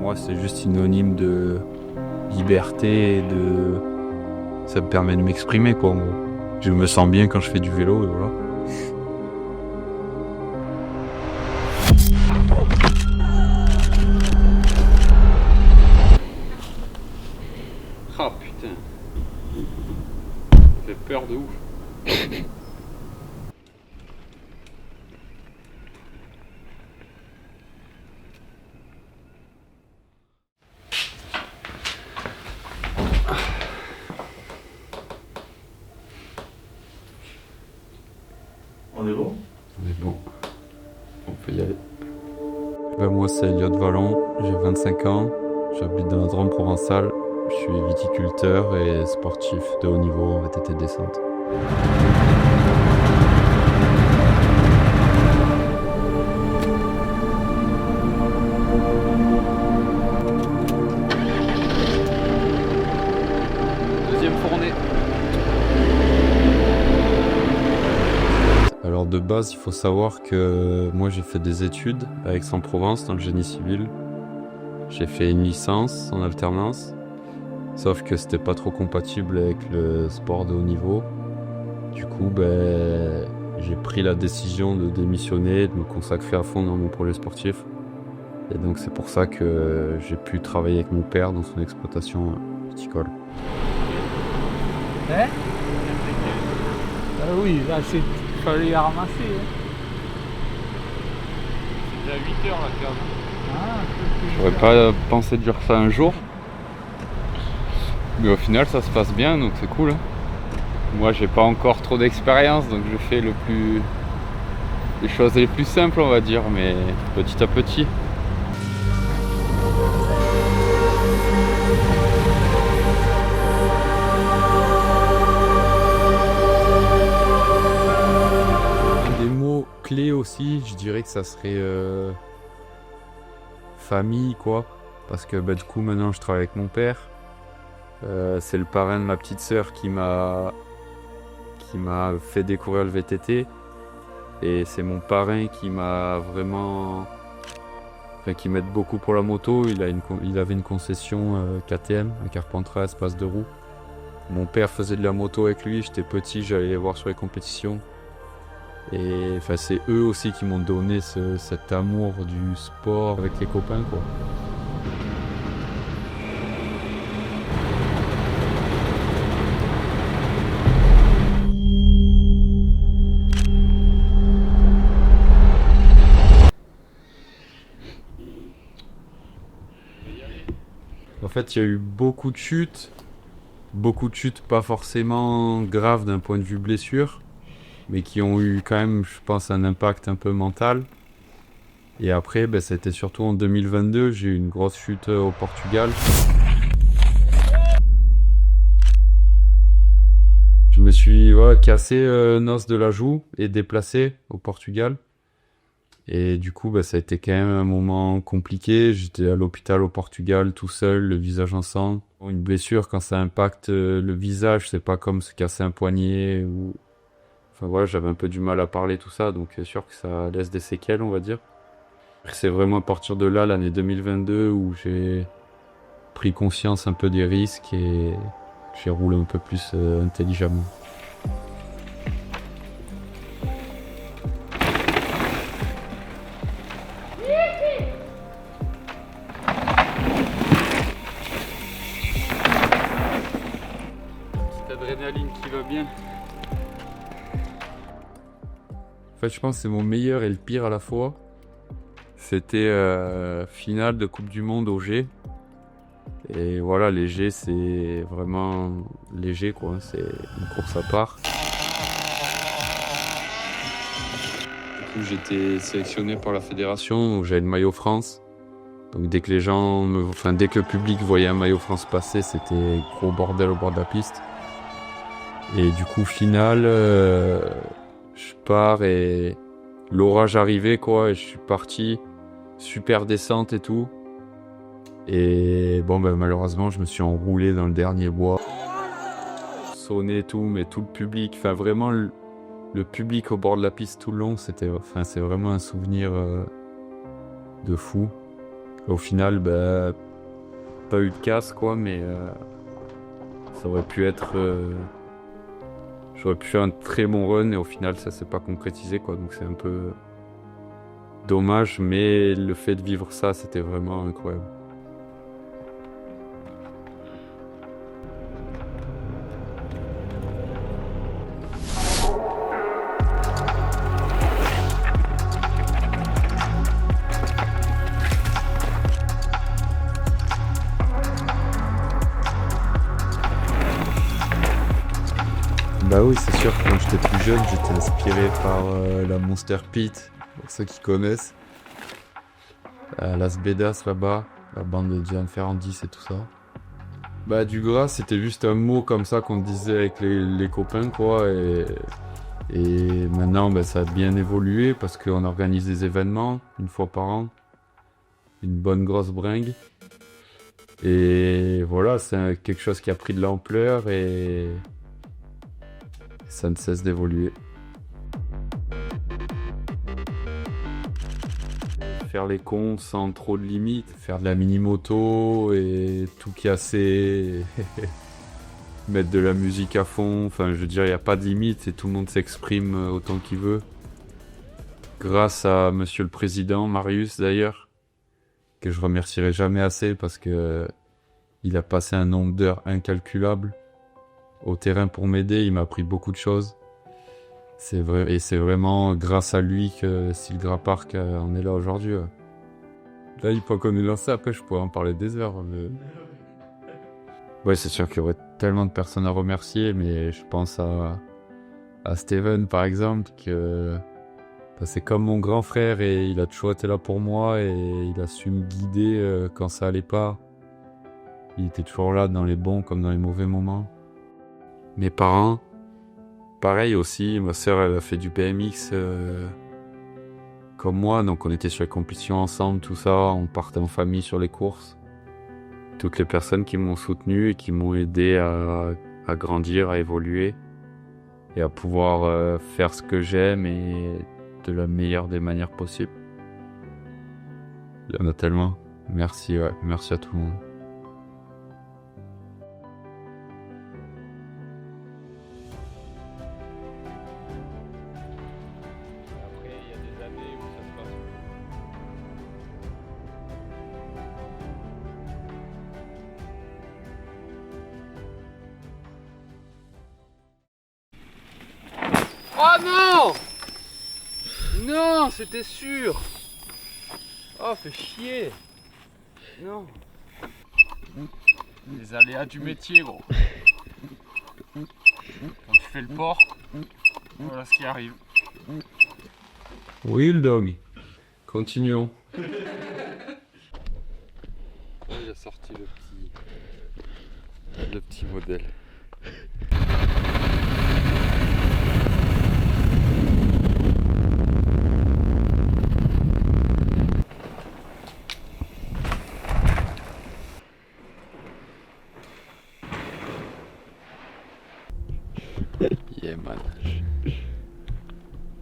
moi, c'est juste synonyme de liberté, ça me permet de m'exprimer, quoi, en gros. Je me sens bien quand je fais du vélo, et voilà. Ah putain, ça fait peur de ouf. On est bon? On est bon, on peut y aller. Moi, c'est Elliot Vallon, j'ai 25 ans, j'habite dans la Drôme provençale, je suis viticulteur et sportif de haut niveau en VTT descente. Deuxième fournée. Alors de base, il faut savoir que moi j'ai fait des études à Aix-en-Provence dans le génie civil. J'ai fait une licence en alternance, sauf que c'était pas trop compatible avec le sport de haut niveau. Du coup, j'ai pris la décision de démissionner, de me consacrer à fond dans mon projet sportif. Et donc c'est pour ça que j'ai pu travailler avec mon père dans son exploitation viticole. Hein? Oui, là, il fallait la ramasser. Hein. C'est déjà 8 heures la cave. J'aurais pas pensé de dire ça un jour. Mais au final ça se passe bien, donc c'est cool. Moi j'ai pas encore trop d'expérience, donc je fais les choses les plus simples, on va dire, mais petit à petit. Des mots clés aussi, je dirais que ça serait famille, quoi. Parce que du coup maintenant je travaille avec mon père. C'est le parrain de ma petite sœur qui m'a fait découvrir le VTT. Et c'est mon parrain qui m'a vraiment... Enfin, qui m'aide beaucoup pour la moto. Il avait une concession KTM, un Carpentras espace de roues. Mon père faisait de la moto avec lui, j'étais petit, j'allais les voir sur les compétitions. Et enfin, c'est eux aussi qui m'ont donné cet amour du sport avec les copains, quoi. En fait, il y a eu beaucoup de chutes pas forcément graves d'un point de vue blessure, mais qui ont eu quand même, je pense, un impact un peu mental. Et après, c'était surtout en 2022, j'ai eu une grosse chute au Portugal. Je me suis cassé un os de la joue et déplacé au Portugal. Et du coup, ça a été quand même un moment compliqué. J'étais à l'hôpital au Portugal tout seul, le visage en sang. Une blessure, quand ça impacte le visage, c'est pas comme se casser un poignet ou... Enfin voilà, j'avais un peu du mal à parler, tout ça, donc c'est sûr que ça laisse des séquelles, on va dire. C'est vraiment à partir de là, l'année 2022, où j'ai pris conscience un peu des risques et j'ai roulé un peu plus intelligemment. Petite adrénaline qui va bien. En fait, je pense que c'est mon meilleur et le pire à la fois. C'était finale de Coupe du Monde au G. Et voilà, les G, c'est vraiment léger, quoi. C'est une course à part. Du coup, j'étais sélectionné par la fédération, où j'avais le maillot France. Donc dès que dès que le public voyait un maillot France passer, c'était gros bordel au bord de la piste. Et du coup, finale, je pars et l'orage arrivait, quoi, et je suis parti. Super descente et tout. Et malheureusement, je me suis enroulé dans le dernier bois. Sonné et tout, mais tout le public, enfin vraiment le public au bord de la piste tout le long, c'est vraiment un souvenir de fou. Au final, bah, pas eu de casse quoi, mais ça aurait pu être. J'aurais pu faire un très bon run et au final ça s'est pas concrétisé quoi, donc c'est un peu dommage, mais le fait de vivre ça c'était vraiment incroyable. Bah oui, c'est sûr, quand j'étais plus jeune, j'étais inspiré par la Monster Pit, pour ceux qui connaissent. Las Vedas là-bas, la bande de Gian Ferrandis et tout ça. Bah du gras, c'était juste un mot comme ça qu'on disait avec les copains quoi. Et maintenant, bah, ça a bien évolué parce qu'on organise des événements une fois par an. Une bonne grosse bringue. Et voilà, c'est quelque chose qui a pris de l'ampleur et ça ne cesse d'évoluer. Faire les cons sans trop de limites, faire de la mini-moto et tout casser, mettre de la musique à fond, enfin je veux dire, il n'y a pas de limite et tout le monde s'exprime autant qu'il veut. Grâce à Monsieur le Président, Marius d'ailleurs, que je remercierai jamais assez parce que il a passé un nombre d'heures incalculable au terrain pour m'aider, il m'a appris beaucoup de choses. C'est vrai, et c'est vraiment grâce à lui que Steel Gras Park en est là aujourd'hui. Là, il faut qu'on ait lancé, après je pourrais en parler des heures. Mais... Ouais, c'est sûr qu'il y aurait tellement de personnes à remercier, mais je pense à Steven par exemple, que bah, c'est comme mon grand frère et il a toujours été là pour moi et il a su me guider quand ça allait pas. Il était toujours là dans les bons comme dans les mauvais moments. Mes parents, pareil aussi, ma sœur elle a fait du BMX comme moi, donc on était sur les compétitions ensemble, tout ça, on partait en famille sur les courses. Toutes les personnes qui m'ont soutenu et qui m'ont aidé à grandir, à évoluer et à pouvoir faire ce que j'aime et de la meilleure des manières possibles. Il y en a tellement. Merci, ouais, merci à tout le monde. Après, il y a des années où ça se passe. Oh non! Non, c'était sûr! Oh, fait chier! Non! Les aléas du métier, gros. Quand tu fais le port, voilà ce qui arrive. Oui, le dog. Continuons. Il a sorti le petit modèle.